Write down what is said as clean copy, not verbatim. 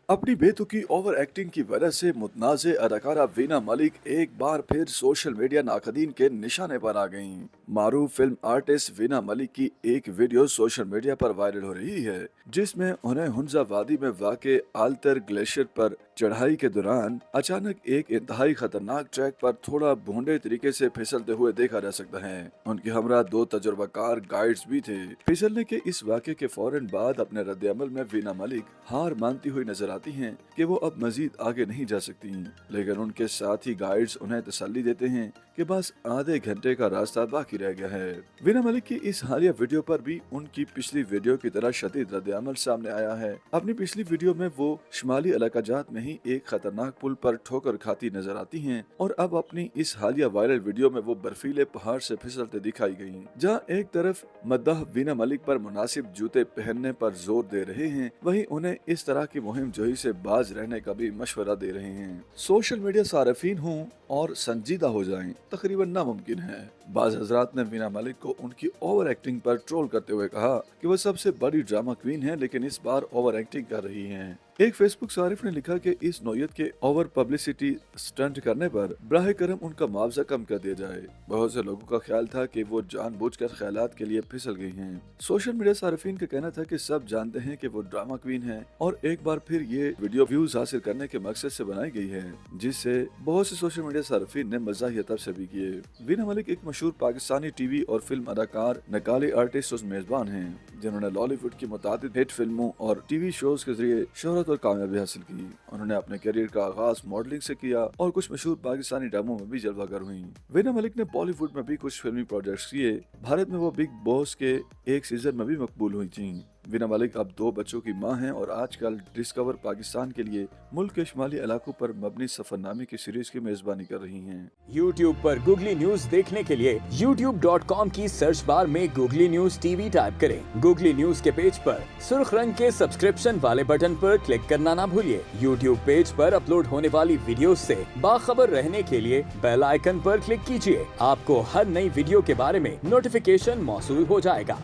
अपनी बेतुकी over acting की वजह से मुतनाज़ अदाकारा वीना मलिक एक बार फिर सोशल मीडिया नाकदीन के निशाने पर आ गईं। मारूफ फिल्म आर्टिस्ट वीना मलिक की एक वीडियो सोशल मीडिया पर वायरल हो रही है, जिसमें उन्हें हुंजा वादी में वाक़े आल्तर ग्लेशियर पर चढ़ाई के दौरान अचानक एक इंतहाई खतरनाक ट्रैक पर थोड़ा भोंडे तरीके से फिसलते हुए देखा जा सकता है। उनके हमरा दो तजुर्बाकार गाइड्स भी थे। फिसलने के इस वाक़े के फौरन बाद अपने रद्द-ए-अमल में वीना मलिक हार मानती हुई नजर आती हैं कि वो अब मजीद आगे नहीं जा सकती, लेकिन उनके साथ ही गाइड्स उन्हें तसल्ली देते हैं कि बस आधे घंटे का रास्ता बाकी रह गया है। वीना मलिक की इस हालिया वीडियो पर भी उनकी पिछली वीडियो की तरह शदीद रद्द-ए-अमल सामने आया है। अपनी पिछली वीडियो में वो शुमाली इलाकाजात में ही एक खतरनाक पुल पर ठोकर खाती नजर आती हैं और अब अपनी इस हालिया वायरल वीडियो में वो बर्फीले पहाड़ से फिसलते दिखाई गयी, जहाँ एक तरफ मद्दाह वीना मलिक पर मुनासिब जूते पहनने पर जोर दे रहे हैं, वहीं उन्हें इस तरह की मुहिम जोही से बाज रहने का भी मशवरा दे रहे हैं। सोशल मीडिया सारफीन हों और संजीदा हो जाएं तकरीबन नामुमकिन है। बाज हजरात ने वीना मलिक को उनकी ओवर एक्टिंग पर ट्रोल करते हुए कहा कि वह सबसे बड़ी ड्रामा क्वीन है, लेकिन इस बार ओवर एक्टिंग कर रही हैं। एक फेसबुक सारिफ ने लिखा कि इस नौयत के ओवर पब्लिसिटी स्टंट करने पर बराह करम उनका मुआवजा कम कर दिया जाए। बहुत से लोगों का ख्याल था कि वो जानबूझकर ख्यालात के लिए फिसल गई हैं। सोशल मीडिया सारिफीन का कहना था कि सब जानते हैं कि वो ड्रामा क्वीन है और एक बार फिर ये वीडियो व्यूज हासिल करने के मकसद से बनाई गई है, जिससे बहुत से सोशल मीडिया सारिफीन ने मज़ाहिया तबसरे भी किए। वीना मलिक एक मशहूर पाकिस्तानी टीवी और फिल्म अदाकार, नकाली आर्टिस्ट और मेजबान हैं, जिन्होंने लॉलीवुड की मुतादिद हिट फिल्मों और टीवी शोज के जरिए शोहरत और कामयाबी हासिल की। उन्होंने अपने करियर का आगाज मॉडलिंग से किया और कुछ मशहूर पाकिस्तानी ड्रामों में भी जलवागर हुई। वीना मलिक ने बॉलीवुड में भी कुछ फिल्मी प्रोजेक्ट्स किए। भारत में वो बिग बॉस के एक सीजन में भी मकबूल हुई थी। वीना मलिक अब 2 बच्चों की मां हैं और आजकल डिस्कवर पाकिस्तान के लिए मुल्क के शुमाली इलाकों पर मबनी सफरनामे की सीरीज की मेजबानी कर रही हैं। YouTube पर गूगली न्यूज देखने के लिए youtube.com की सर्च बार में गूगली न्यूज टीवी टाइप करें। गूगली न्यूज के पेज पर सुर्ख रंग के सब्सक्रिप्शन वाले बटन पर क्लिक करना ना भूलिए। YouTube पेज पर अपलोड होने वाली वीडियोस से बाखबर रहने के लिए बेल आइकन पर क्लिक कीजिए। आपको हर नई वीडियो के बारे में नोटिफिकेशन मौसूल हो जाएगा।